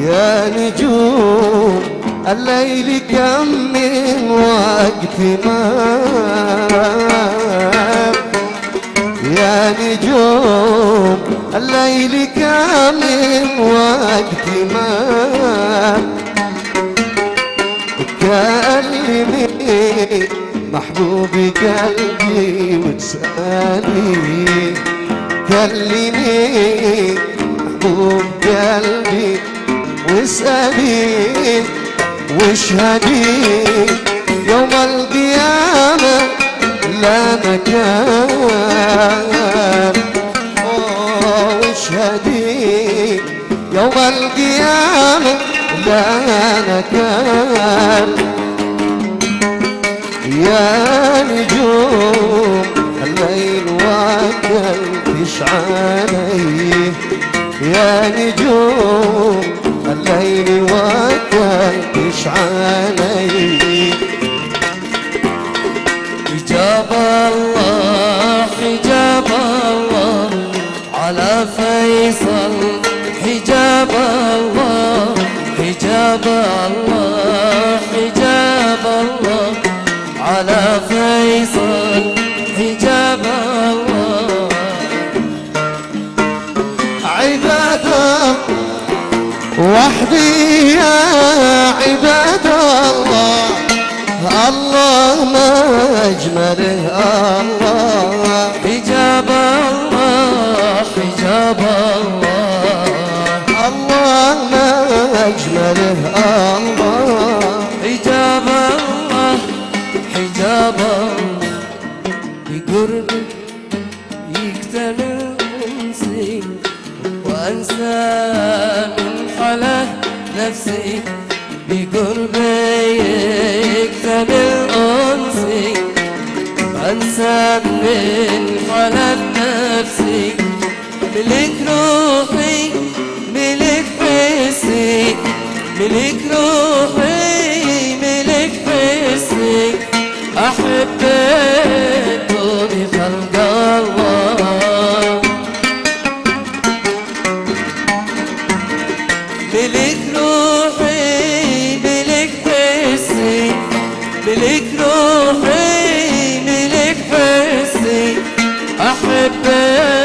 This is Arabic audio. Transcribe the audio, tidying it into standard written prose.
يا نجوم الليل كم من وقت ما، يا نجوم الليل كم من وقت ما، كلمي محبوبي قلبي وتسألي، كلمي محبوب قلبي واسألي، واشهدي يوم القيامة لا مكان، واشهدي يوم القيامة لا مكان. يا نجوم الليل وقلبش علي، يا نجوم الليل وقلبش علي. حجاب الله حجاب الله على فيصل، حجاب الله حجاب الله حجاب الله على فيصل، حجاب الله. عباد وحدي يا عباد الله، الله ما أجمله الله، حجاب الله حجاب الله، الله ما أجمله الله، حجاب الله حجاب الله. بقربك يقتل أنسي وأنسى من حلا نفسي، بقربي يقتل أنسي وأنسى من حلا نفسي. ملك روحي ملك حسي، ملك روحي ملك حسي، أحبك بخلق الله. ملك روحي ملك حسي، ملك روحي ملك حسي، أحبك